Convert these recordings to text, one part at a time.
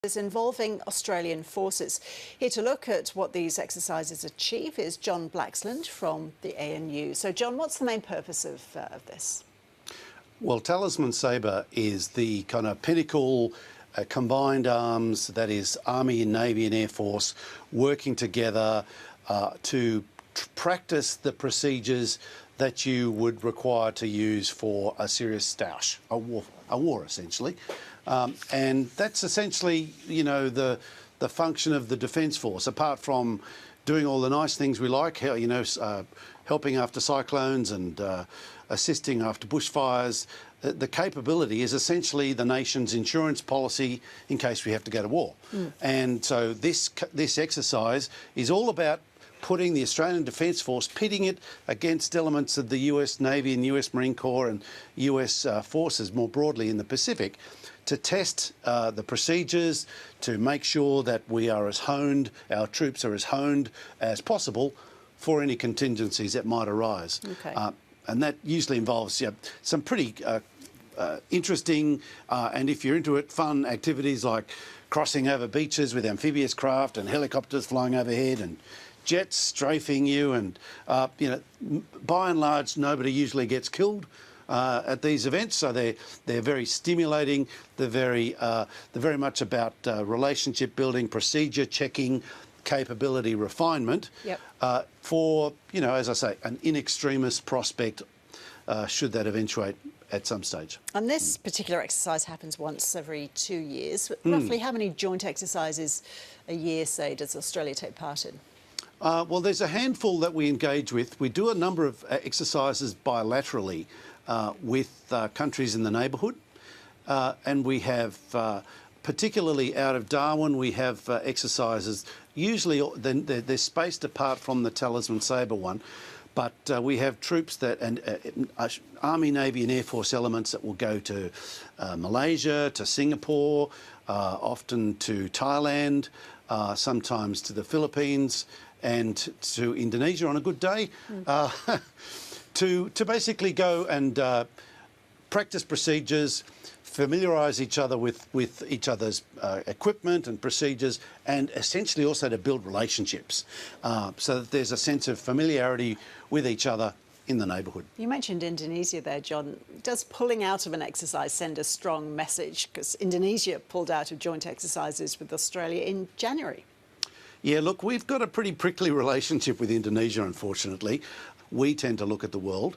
Is involving Australian forces. Here to look at what these exercises achieve is John Blaxland from the ANU. So, John, what's the main purpose of this? Well, Talisman Sabre is the kind of pinnacle combined arms, that is Army and Navy and Air Force, working together to practice the procedures that you would require to use for a serious stoush, a war essentially. And that's essentially, you know, the function of the Defence Force, apart from doing all the nice things we like, you know, helping after cyclones and assisting after bushfires. The capability is essentially the nation's insurance policy in case we have to go to war. And so this exercise is all about putting the Australian Defence Force, pitting it against elements of the US Navy and US Marine Corps and US forces more broadly in the Pacific, to test the procedures, to make sure that we are as honed, our troops are as honed as possible for any contingencies that might arise. Okay. And that usually involves some pretty interesting and, if you're into it, fun activities like crossing over beaches with amphibious craft and helicopters flying overhead and jets strafing you, and you know, by and large, nobody usually gets killed at these events, so they're very stimulating. They're very much about relationship building, procedure checking, capability refinement. Yep. For, you know, as I say, an in extremis prospect should that eventuate at some stage. And this particular exercise happens once every 2 years. Roughly how many joint exercises a year, say, does Australia take part in? Well, there's a handful that we engage with. We do a number of exercises bilaterally with countries in the neighbourhood, and we have, particularly out of Darwin, we have exercises. Usually they're spaced apart from the Talisman Sabre one, but we have troops that, and Army, Navy and Air Force elements that will go to Malaysia, to Singapore, often to Thailand, sometimes to the Philippines and to Indonesia on a good day, to basically go and practice procedures, familiarise each other with each other's equipment and procedures, and essentially also to build relationships so that there's a sense of familiarity with each other in the neighbourhood. You mentioned Indonesia there, John. Does pulling out of an exercise send a strong message? Because Indonesia pulled out of joint exercises with Australia in January. Yeah, look, we've got a pretty prickly relationship with Indonesia, unfortunately. We tend to look at the world,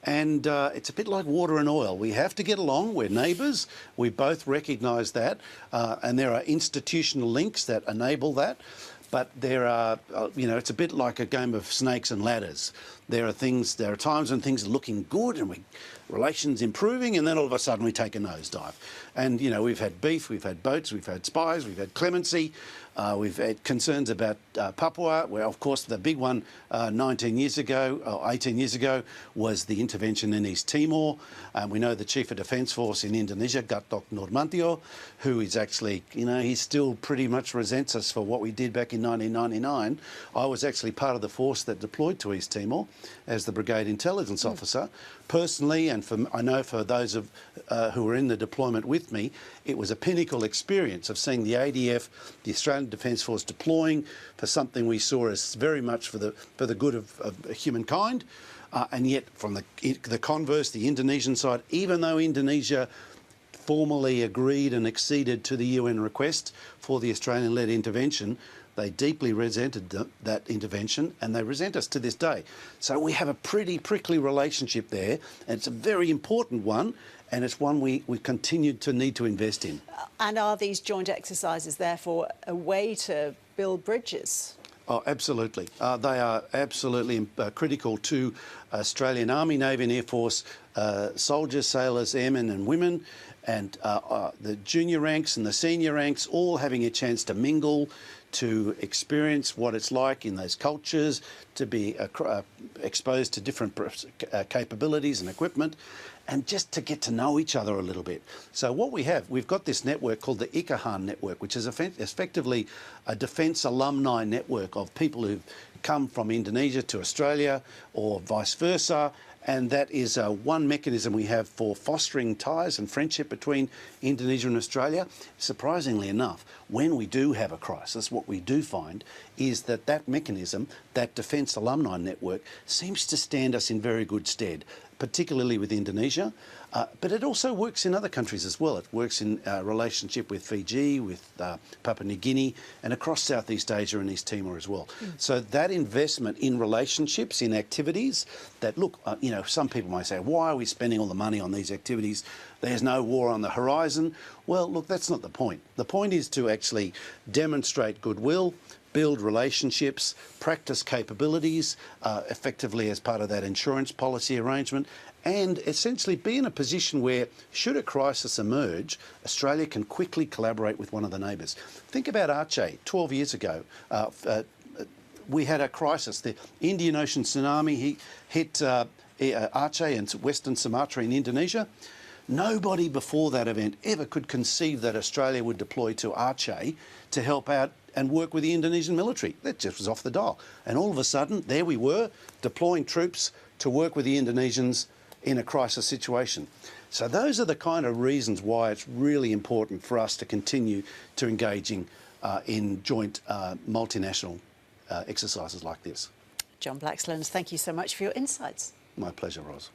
and it's a bit like water and oil. We have to get along. We're neighbours. We both recognise that, and there are institutional links that enable that. But there are, you know, it's a bit like a game of snakes and ladders. There are times when things are looking good and relations improving, and then all of a sudden we take a nosedive. And, you know, we've had beef, we've had boats, we've had spies, we've had clemency, we've had concerns about Papua, where, of course, the big one 19 years ago, or 18 years ago, was the intervention in East Timor. We know the Chief of Defence Force in Indonesia, Gatot Nurmantio, who is actually, you know, he still pretty much resents us for what we did back in 1999. I was actually part of the force that deployed to East Timor as the Brigade Intelligence Officer. Personally, and I know for those of who were in the deployment with me, it was a pinnacle experience of seeing the ADF, the Australian Defence Force, deploying for something we saw as very much for the good of humankind, and yet from the converse, the Indonesian side, even though Indonesia formally agreed and acceded to the UN request for the Australian-led intervention, they deeply resented that intervention, and they resent us to this day. So we have a pretty prickly relationship there, and it's a very important one, and it's one we continue to need to invest in. And are these joint exercises, therefore, a way to build bridges? Oh, absolutely. They are absolutely critical to Australian Army, Navy and Air Force soldiers, sailors, airmen and women, and the junior ranks and the senior ranks all having a chance to mingle, to experience what it's like in those cultures, to be exposed to different capabilities and equipment, and just to get to know each other a little bit. So what we've got this network called the Ikahan Network, which is effectively a defence alumni network of people who've come from Indonesia to Australia or vice versa, and that is one mechanism we have for fostering ties and friendship between Indonesia and Australia. Surprisingly enough, when we do have a crisis, what we do find is that that mechanism, that Defence Alumni Network, seems to stand us in very good stead, particularly with Indonesia, but it also works in other countries as well. It works in relationship with Fiji, with Papua New Guinea, and across Southeast Asia and East Timor as well. So that investment in relationships, in activities that, look, you know, some people might say, why are we spending all the money on these activities? There's no war on the horizon. Well, look, that's not the point. The point is to actually demonstrate goodwill, build relationships, practice capabilities effectively as part of that insurance policy arrangement, and essentially be in a position where, should a crisis emerge, Australia can quickly collaborate with one of the neighbours. Think about Aceh 12 years ago. We had a crisis. The Indian Ocean tsunami hit Aceh and Western Sumatra in Indonesia. Nobody before that event ever could conceive that Australia would deploy to Aceh to help out and work with the Indonesian military. That just was off the dial. And all of a sudden, there we were, deploying troops to work with the Indonesians in a crisis situation. So those are the kind of reasons why it's really important for us to continue to engaging in joint multinational exercises like this. John Blaxland, thank you so much for your insights. My pleasure, Ros.